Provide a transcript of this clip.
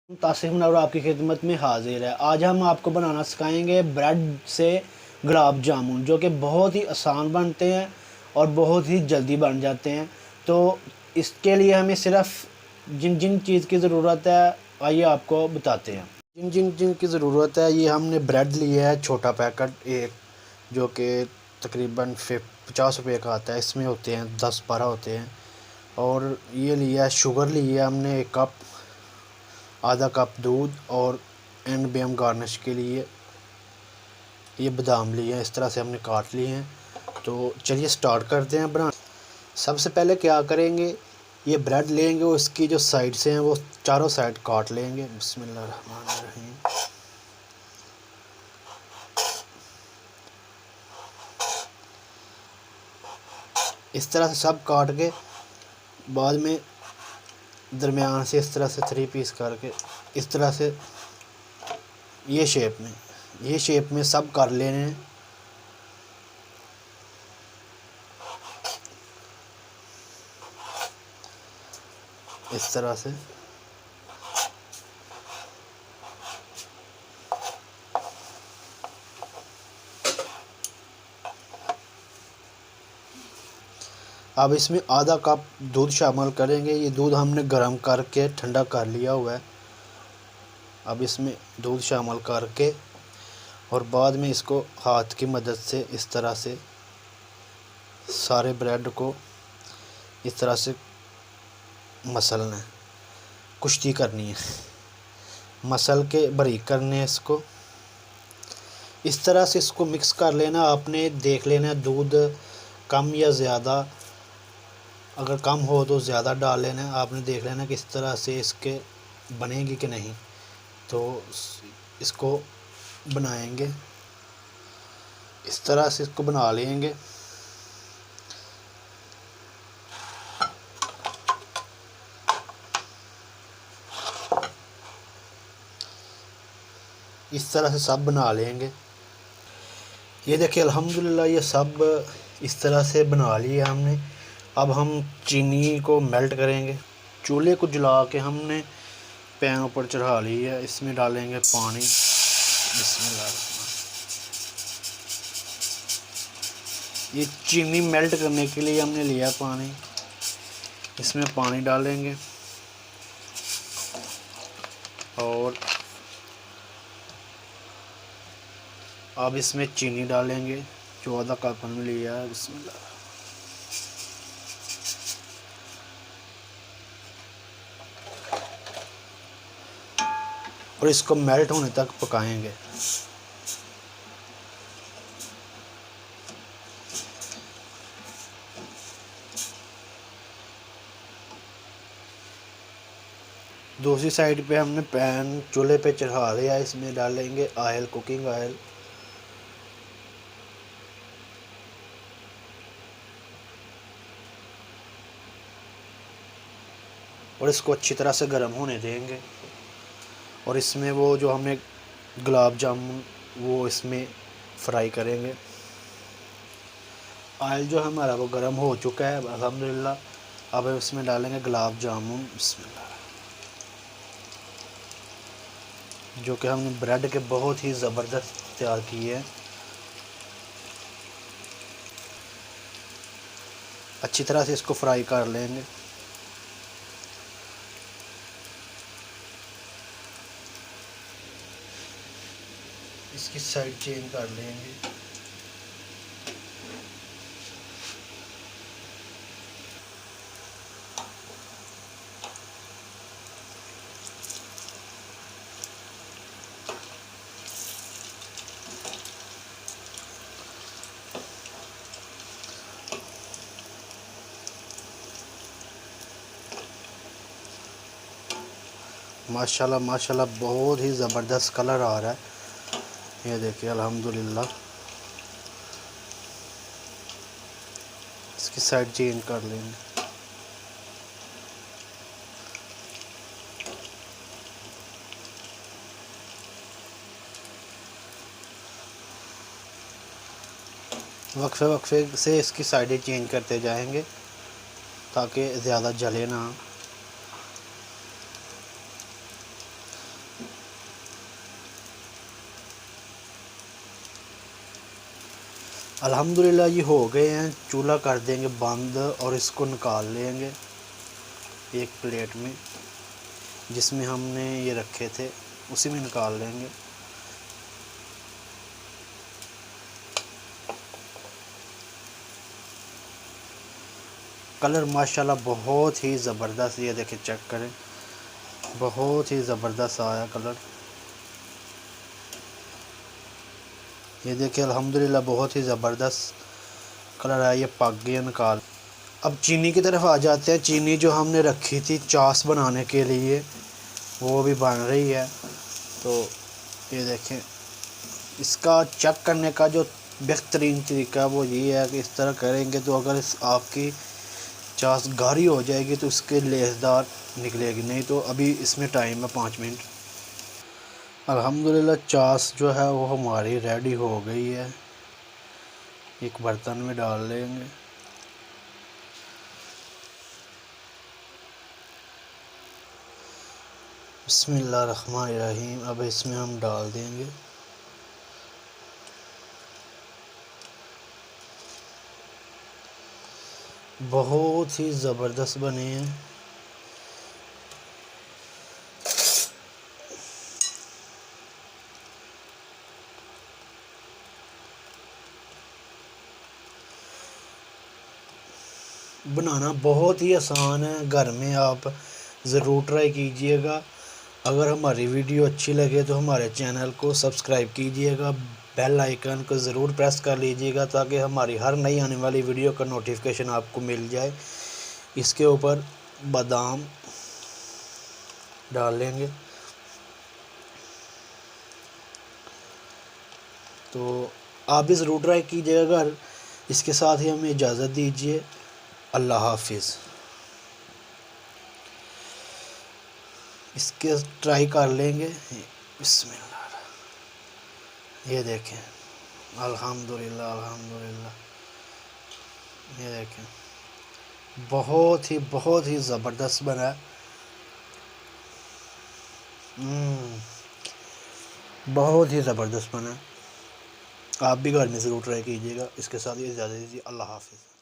तासिफ नवर आपकी खिदमत में हाजिर है। आज हम आपको बनाना सिखाएंगे ब्रेड से गुलाब जामुन, जो कि बहुत ही आसान बनते हैं और बहुत ही जल्दी बन जाते हैं। तो इसके लिए हमें सिर्फ जिन जिन चीज़ की ज़रूरत है, आइए आपको बताते हैं। जिन जिन जिन की ज़रूरत है, ये हमने ब्रेड लिया है छोटा पैकेट एक, जो कि तकरीबन 50 रुपये का आता है। इसमें होते हैं 10-12 होते हैं। और ये लिया है शुगर, लिया है हमने 1 कप, आधा कप दूध, और एंड में हम गार्निश के लिए ये बादाम लिए हैं, इस तरह से हमने काट लिए हैं। तो चलिए स्टार्ट करते हैं बनाना। सबसे पहले क्या करेंगे, ये ब्रेड लेंगे, उसकी जो साइड से हैं वो चारों साइड काट लेंगे। बिस्मिल्लाहिर्रहमानिर्रहीम। इस तरह से सब काट के बाद में दरमियान से इस तरह से 3 पीस करके इस तरह से ये शेप में सब कर लेने हैं। इस तरह से अब इसमें आधा कप दूध शामिल करेंगे। ये दूध हमने गर्म करके ठंडा कर लिया हुआ है। अब इसमें दूध शामिल करके और बाद में इसको हाथ की मदद से इस तरह से सारे ब्रेड को इस तरह से मसलना है, कुश्ती करनी है, मसल के बारीक करने हैं इसको। इस तरह से इसको मिक्स कर लेना। आपने देख लेना है दूध कम या ज़्यादा, अगर कम हो तो ज़्यादा डाल लेना है। आपने देख लेना कि इस तरह से इसके बनेगी कि नहीं। तो इसको बनाएंगे, इस तरह से इसको बना लेंगे। इस तरह से सब बना लेंगे। ये देखिए अल्हम्दुलिल्लाह ये सब इस तरह से बना लिए हमने। अब हम चीनी को मेल्ट करेंगे। चूल्हे को जला के हमने पैन ऊपर चढ़ा लिया है। इसमें डालेंगे पानी। बिस्मिल्लाह। ये चीनी मेल्ट करने के लिए हमने लिया पानी। इसमें पानी डालेंगे और अब इसमें चीनी डालेंगे जो आधा कप हमने लिया है। बिस्मिल्लाह। और इसको मेल्ट होने तक पकाएंगे। दूसरी साइड पे हमने पैन चूल्हे पे चढ़ा दिया। इसमें डालेंगे ऑयल, कुकिंग ऑयल। और इसको अच्छी तरह से गर्म होने देंगे। और इसमें वो जो हमने गुलाब जामुन वो इसमें फ्राई करेंगे। ऑयल जो हमारा वो गर्म हो चुका है अल्हम्दुलिल्लाह। अब इसमें डालेंगे गुलाब जामुन। बिस्मिल्लाह। जो कि हमने ब्रेड के बहुत ही ज़बरदस्त तैयार किए हैं। अच्छी तरह से इसको फ्राई कर लेंगे। इसकी साइड चेंज कर लेंगे। माशाल्लाह माशाल्लाह बहुत ही ज़बरदस्त कलर आ रहा है। ये देखिए अल्हम्दुलिल्लाह। इसकी साइड चेंज कर लेंगे। वक्फे वक्फे से इसकी साइडें चेंज करते जाएंगे ताकि ज़्यादा जले ना। अल्हम्दुलिल्लाह ये हो गए हैं। चूल्हा कर देंगे बंद और इसको निकाल लेंगे एक प्लेट में, जिसमें हमने ये रखे थे उसी में निकाल लेंगे। कलर माशाल्लाह बहुत ही ज़बरदस्त, ये देखिए चेक करें, बहुत ही ज़बरदस्त आया कलर। ये देखिए अल्हम्दुलिल्लाह बहुत ही ज़बरदस्त कलर आया। ये पक गया, निकाल। अब चीनी की तरफ आ जाते हैं। चीनी जो हमने रखी थी चास बनाने के लिए वो भी बन रही है। तो ये देखें, इसका चेक करने का जो बेहतरीन तरीका है वो ये है कि इस तरह करेंगे तो अगर आपकी चास गाढ़ी हो जाएगी तो उसके लेसदार निकलेगी, नहीं तो अभी इसमें टाइम है 5 मिनट। अल्हम्दुलिल्लाह चास जो है वो हमारी रेडी हो गई है। एक बर्तन में डाल लेंगे। बिस्मिल्लाहिर्रहमानिर्रहीम। अब इसमें हम डाल देंगे बहुत ही ज़बरदस्त बने हैं। बनाना बहुत ही आसान है, घर में आप ज़रूर ट्राई कीजिएगा। अगर हमारी वीडियो अच्छी लगे तो हमारे चैनल को सब्सक्राइब कीजिएगा, बेल आइकन को ज़रूर प्रेस कर लीजिएगा ताकि हमारी हर नई आने वाली वीडियो का नोटिफिकेशन आपको मिल जाए। इसके ऊपर बादाम डाल लेंगे। तो आप भी ज़रूर ट्राई कीजिएगा घर। इसके साथ ही हमें इजाज़त दीजिए। अल्लाह हाफिज़। इसके ट्राई कर लेंगे। बिस्मिल्लाह। ये देखें, अल्हम्दुलिल्लाह अल्हम्दुलिल्लाह। ये देखें, बहुत ही ज़बरदस्त बना है। बहुत ही ज़बरदस्त बना है। आप भी घर में ज़रूर ट्राई कीजिएगा। इसके साथ ही इजाज़त दीजिए। अल्लाह हाफिज़।